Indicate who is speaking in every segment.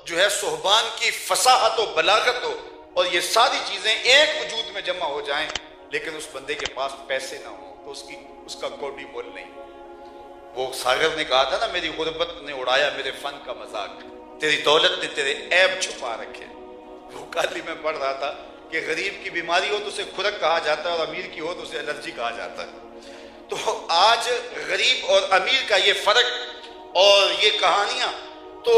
Speaker 1: جو ہے صحبان کی فصاحت و بلاغت ہو اور یہ ساری چیزیں ایک وجود میں جمع ہو جائیں، لیکن اس بندے کے پاس پیسے نہ ہوں تو اس کا کوئی مول نہیں۔ وہ ساغر نے کہا تھا نا، میری غربت نے اڑایا میرے فن کا مذاق، تیری دولت نے تیرے عیب چھپا رکھے۔ وہ کالی میں پڑھ رہا تھا کہ غریب کی بیماری ہو تو اسے کھرک کہا جاتا ہے اور امیر کی ہو تو اسے الرجی کہا جاتا ہے۔ تو آج غریب اور امیر کا یہ فرق اور یہ کہانیاں تو،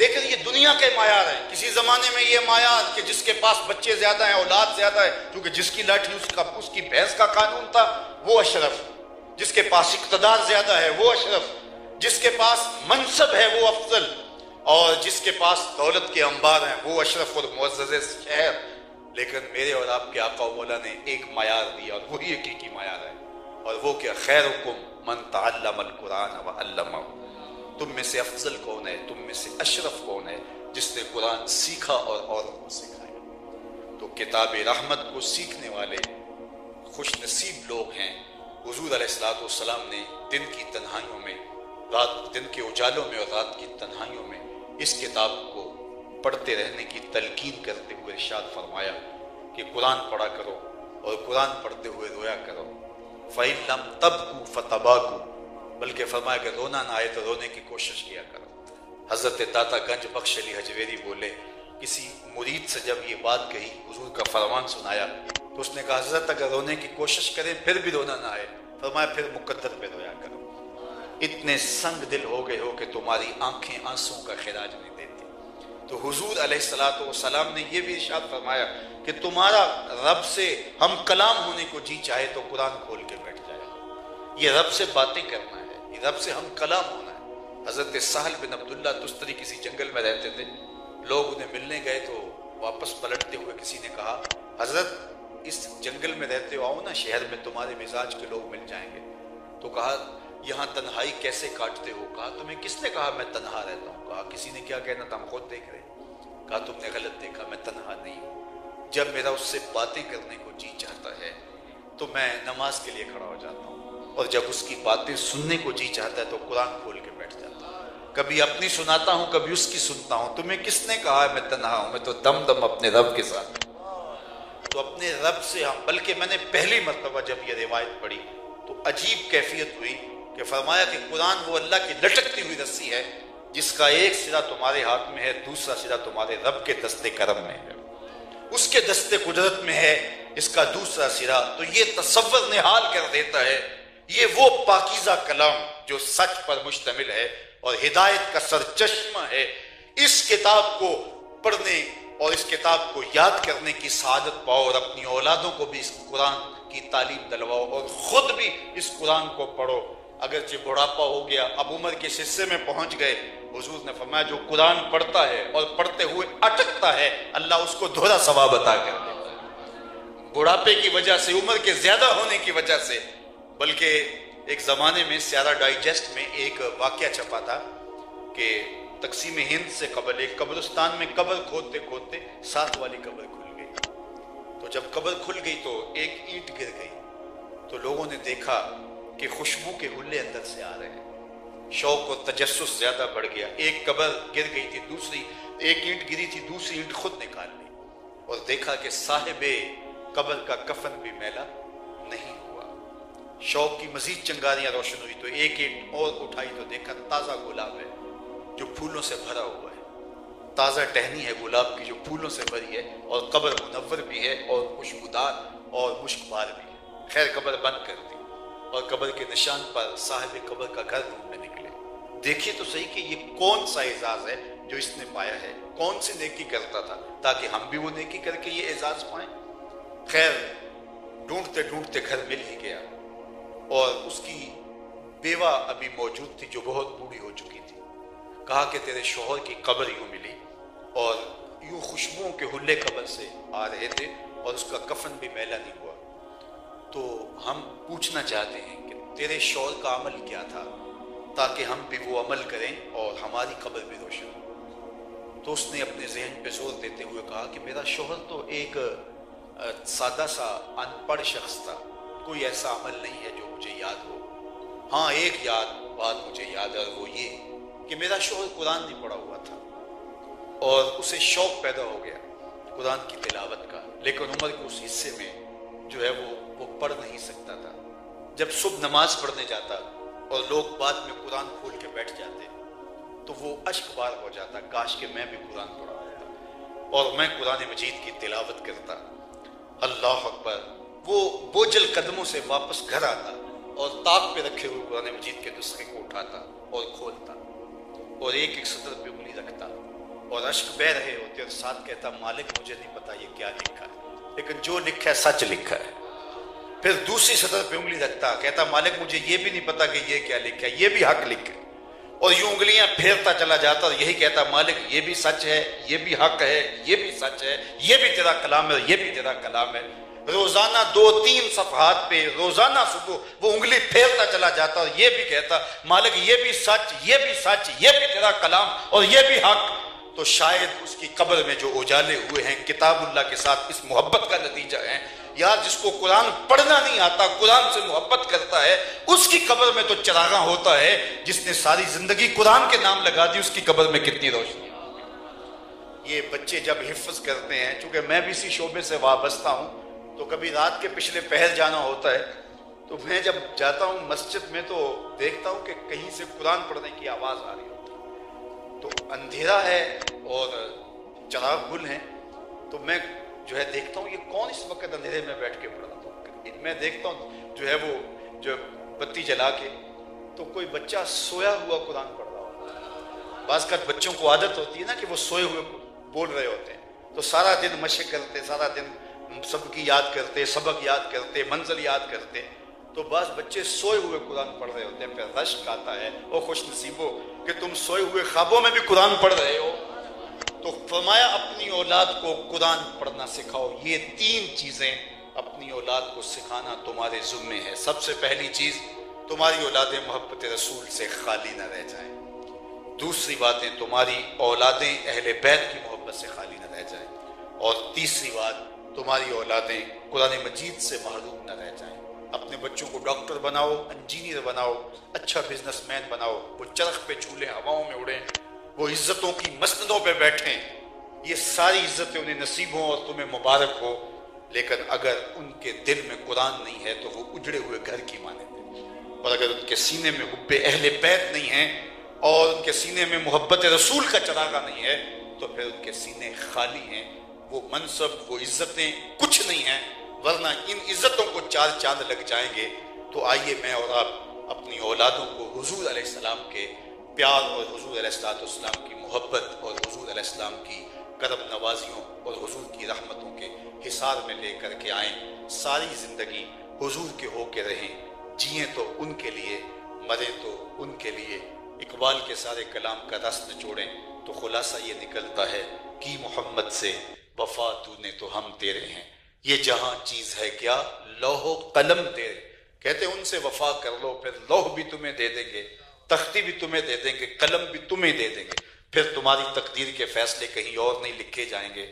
Speaker 1: لیکن یہ دنیا کے معیار ہیں۔ کسی زمانے میں یہ معیار کہ جس کے پاس بچے زیادہ ہیں، اولاد زیادہ ہے، کیونکہ جس کی لاٹھی اس کی بھینس کا قانون تھا، وہ اشرف۔ جس کے پاس اقتدار زیادہ ہے وہ اشرف، جس کے پاس منصب ہے وہ افضل، اور جس کے پاس دولت کے انبار ہیں وہ اشرف اور معزز شہر۔ لیکن میرے اور آپ کے آقا و مولا نے ایک معیار دیا، اور وہی حقیقی معیار ہے، اور وہ کہ خیرکم من تعلم القرآن وعلمہ۔ تم میں سے افضل کون ہے، تم میں سے اشرف کون ہے، جس نے قرآن سیکھا اور اوروں کو سکھایا۔ تو کتاب رحمت کو سیکھنے والے خوش نصیب لوگ ہیں۔ حضور علیہ السلام نے دن کی تنہائیوں میں، دن کے اجالوں میں اور رات کی تنہائیوں میں اس کتاب کو پڑھتے رہنے کی تلقین کرتے ہوئے ارشاد فرمایا کہ قرآن پڑھا کرو اور قرآن پڑھتے ہوئے رویا کرو۔ فَإِن لَمْ تَبْكُوا فَتَبَاكُوا، بلکہ فرمایا کہ رونا نہ آئے تو رونے کی کوشش کیا کرو۔ حضرت داتا گنج بخش علی حجویری بولے، کسی مرید سے جب یہ بات کہی، حضور کا فرمان سنایا، تو اس نے کہا حضرت اگر رونے کی کوشش کریں پھر بھی رونا نہ آئے، فرمایا پھر مقدر پہ رویا کرو۔ اتنے سنگ دل ہو گئے ہو کہ تمہاری آنکھیں آنسوں کا خراج نہیں دیتی۔ تو حضور علیہ السلام نے یہ بھی ارشاد فرمایا کہ تمہارا رب سے ہم کلام ہونے کو جی چاہے تو قرآن کھول کے بیٹھ جائے۔ یہ رب سے باتیں کرنا ہے، یہ رب سے ہم کلام ہونا ہے۔ حضرت سہل بن عبداللہ تستری کسی جنگل میں رہتے تھے، لوگ انہیں ملنے گئے تو واپس پلٹتے ہوئے کسی نے کہا حضرت اس جنگل میں رہتے ہو، آؤ نا شہر میں، تمہارے مزاج کے لوگ مل جائیں گے۔ تو کہا یہاں تنہائی کیسے کاٹتے ہو؟ کہا تمہیں کس نے کہا میں تنہا رہتا ہوں؟ کہا کسی نے کیا کہنا تھا، ہم خود دیکھ رہے ہیں۔ کہا تم نے غلط دیکھا، میں تنہا نہیں ہوں۔ جب میرا اس سے باتیں کرنے کو جی چاہتا ہے تو میں نماز کے لیے کھڑا ہو جاتا ہوں، اور جب اس کی باتیں سننے کو جی چاہتا ہے تو قرآن کھول کے بیٹھ جاتا ہوں۔ کبھی اپنی سناتا ہوں، کبھی اس کی سنتا ہوں۔ تمہیں کس نے کہا ہے میں تنہا ہوں؟ میں تو دم دم اپنے رب کے ساتھ۔ تو اپنے رب سے ہم، بلکہ میں نے پہلی مرتبہ جب یہ روایت پڑھی تو عجیب کیفیت ہوئی کہ فرمایا کہ قرآن وہ اللہ کی لٹکتی ہوئی رسی ہے جس کا ایک سرا تمہارے ہاتھ میں ہے، دوسرا سرا تمہارے رب کے دست کرم میں ہے، اس کے دست قدرت میں ہے اس کا دوسرا سرا۔ تو یہ تصور نہال کر دیتا ہے، یہ وہ پاکیزہ کلام جو سچ پر مشتمل ہے اور ہدایت کا سرچشمہ ہے۔ اس کتاب کو پڑھنے اور اس کتاب کو یاد کرنے کی سعادت پاؤ، اور اپنی اولادوں کو بھی اس قرآن کی تعلیم دلواؤ، اور خود بھی اس قرآن کو پڑھو۔ اگرچہ بڑھاپا ہو گیا، اب عمر کے حصے میں پہنچ گئے، حضور نے فرمایا جو قرآن پڑھتا ہے اور پڑھتے ہوئے اٹکتا ہے اللہ اس کو دوہرا ثواب عطا کر دیتا ہے۔ بڑھاپے کی وجہ سے، عمر کے زیادہ ہونے کی وجہ سے، بلکہ ایک زمانے میں سیارہ ڈائجسٹ میں ایک واقعہ چھپا تھا کہ تقسیم ہند سے قبل ایک قبرستان میں قبر کھودتے کھودتے ساتھ والی قبر کھل گئی۔ تو جب قبر کھل گئی تو ایک اینٹ گر گئی، تو لوگوں نے دیکھا کہ خوشبو کے حلے اندر سے آ رہے ہیں۔ شوق اور تجسس زیادہ بڑھ گیا۔ ایک قبر گر گئی تھی، دوسری ایک اینٹ گری تھی، دوسری اینٹ خود نکال لی، اور دیکھا کہ صاحب قبر کا کفن بھی میلا نہیں ہوا۔ شوق کی مزید چنگاریاں روشن ہوئی تو ایک اینٹ اور اٹھائی تو دیکھا تازہ گلاب ہے جو پھولوں سے بھرا ہوا ہے، تازہ ٹہنی ہے گلاب کی جو پھولوں سے بھری ہے، اور قبر منور بھی ہے اور خوشبودار اور مشکبار بھی ہے۔ خیر قبر بند کر دی، اور قبر کے نشان پر صاحب قبر کا گھر ڈھونڈنے نکلے۔ دیکھیے تو صحیح کہ یہ کون سا اعزاز ہے جو اس نے پایا ہے، کون سی نیکی کرتا تھا تاکہ ہم بھی وہ نیکی کر کے یہ اعزاز پائیں۔ خیر ڈھونڈتے ڈھونڈتے گھر مل ہی گیا، اور اس کی بیوہ ابھی موجود تھی جو بہت بوڑھی ہو چکی تھی۔ کہا کہ تیرے شوہر کی قبر یوں ملی، اور یوں خوشبوؤں کے حلے قبر سے آ رہے تھے، اور اس کا کفن بھی میلا نہیں ہوا۔ تو ہم پوچھنا چاہتے ہیں کہ تیرے شوہر کا عمل کیا تھا تاکہ ہم بھی وہ عمل کریں اور ہماری قبر بھی روشن ہو۔ تو اس نے اپنے ذہن پہ زور دیتے ہوئے کہا کہ میرا شوہر تو ایک سادہ سا ان پڑھ شخص تھا، کوئی ایسا عمل نہیں ہے جو مجھے یاد ہو۔ ہاں ایک بات مجھے یاد ہے، اور وہ یہ کہ میرا شوہر قرآن نہیں پڑھا ہوا تھا، اور اسے شوق پیدا ہو گیا قرآن کی تلاوت کا، لیکن عمر کے اس حصے میں جو ہے وہ پڑھ نہیں سکتا تھا۔ جب صبح نماز پڑھنے جاتا اور لوگ بعد میں قرآن کھول کے بیٹھ جاتے تو وہ اشک بار ہو جاتا، کاش کہ میں بھی قرآن پڑھا ہوتا اور میں قرآن مجید کی تلاوت کرتا۔ اللہ اکبر، وہ بوجھل قدموں سے واپس گھر آتا اور طاق پہ رکھے ہوئے قرآن مجید کے نسخے کو اٹھاتا اور کھولتا اور ایک ایک سطر پہ انگلی رکھتا اور اشک بہ رہے ہوتے اور ساتھ کہتا مالک مجھے نہیں پتا یہ کیا لکھا ہے، لیکن جو لکھا ہے سچ لکھا ہے۔ پھر دوسری سطر پہ انگلی رکھتا، کہتا مالک مجھے یہ بھی نہیں پتا کہ یہ کیا لکھا ہے، یہ بھی حق لکھا ہے، اور یوں انگلیاں پھیرتا چلا جاتا اور یہی کہتا مالک یہ بھی سچ ہے، یہ بھی حق ہے، یہ بھی سچ ہے، یہ بھی تیرا کلام ہے، یہ بھی تیرا کلام ہے۔ روزانہ 2-3 صفحات پہ روزانہ صبح وہ انگلی پھیرتا چلا جاتا اور یہ بھی کہتا مالک یہ بھی سچ، یہ بھی سچ، یہ بھی تیرا کلام اور یہ بھی حق۔ تو شاید اس کی قبر میں جو اجالے ہوئے ہیں کتاب اللہ کے ساتھ اس محبت کا نتیجہ ہے۔ یار جس کو قرآن پڑھنا نہیں آتا قرآن سے محبت کرتا ہے اس کی قبر میں تو چراغاں ہوتا ہے، جس نے ساری زندگی قرآن کے نام لگا دی اس کی قبر میں کتنی روشنی۔ یہ بچے جب حفظ کرتے ہیں، چونکہ میں بھی اسی شعبے سے وابستہ ہوں، تو کبھی رات کے پچھلے پہر جانا ہوتا ہے تو میں جب جاتا ہوں مسجد میں تو دیکھتا ہوں کہ کہیں سے قرآن پڑھنے کی آواز آ رہی ہوتی ہے، تو اندھیرا ہے اور چراغ گل ہیں، تو میں جو ہے دیکھتا ہوں یہ کون اس وقت اندھیرے میں بیٹھ کے پڑھ رہا تھا۔ میں دیکھتا ہوں جو ہے وہ جو بتی جلا کے تو کوئی بچہ سویا ہوا قرآن پڑھ رہا ہوتا ہے۔ بعض کا بچوں کو عادت ہوتی ہے نا کہ وہ سوئے ہوئے بول رہے ہوتے ہیں، تو سارا دن مشق کرتے، سارا دن سب کی یاد کرتے، سبق یاد کرتے، منزل یاد کرتے، تو بعض بچے سوئے ہوئے قرآن پڑھ رہے ہوتے ہیں۔ پھر رشک آتا ہے، او خوش نصیبو کہ تم سوئے ہوئے خوابوں میں بھی قرآن پڑھ رہے ہو۔ تو فرمایا اپنی اولاد کو قرآن پڑھنا سکھاؤ۔ یہ 3 چیزیں اپنی اولاد کو سکھانا تمہارے ذمے ہے۔ سب سے پہلی چیز، تمہاری اولادیں محبت رسول سے خالی نہ رہ جائیں۔ دوسری باتیں، تمہاری اولادیں اہل بیت کی محبت سے خالی نہ رہ جائیں۔ اور تیسری بات، تمہاری اولادیں قرآن مجید سے محروم نہ رہ جائیں۔ اپنے بچوں کو ڈاکٹر بناؤ، انجینئر بناؤ، اچھا بزنس مین بناؤ، وہ چرخ پہ جھولیں، ہواؤں میں اڑیں، وہ عزتوں کی مسندوں پہ بیٹھیں، یہ ساری عزتیں انہیں نصیب ہوں اور تمہیں مبارک ہو، لیکن اگر ان کے دل میں قرآن نہیں ہے تو وہ اجڑے ہوئے گھر کی مانند ہیں۔ اور اگر ان کے سینے میں حب اہل بیت نہیں ہے اور ان کے سینے میں محبت رسول کا چراغا نہیں ہے تو پھر ان کے سینے خالی ہیں، وہ منصب، وہ عزتیں کچھ نہیں ہیں، ورنہ ان عزتوں کو 4 چاند لگ جائیں گے۔ تو آئیے میں اور آپ اپنی اولادوں کو حضور علیہ السلام کے پیار اور حضور علیہ السلام کی محبت اور حضور علیہ السلام کی کرم نوازیوں اور حضور کی رحمتوں کے حصار میں لے کر کے آئیں۔ ساری زندگی حضور کے ہو کے رہیں، جئیں تو ان کے لیے، مریں تو ان کے لیے۔ اقبال کے سارے کلام کا رس نچوڑیں تو خلاصہ یہ نکلتا ہے کہ محمد سے وفا تو نے تو ہم تیرے ہیں، یہ جہاں چیز ہے کیا لوح و قلم تیرے۔ کہتے ان سے وفا کر لو، پھر لوح بھی تمہیں دے دیں گے، تختی بھی تمہیں دے دیں گے، قلم بھی تمہیں دے دیں گے، پھر تمہاری تقدیر کے فیصلے کہیں اور نہیں لکھے جائیں گے،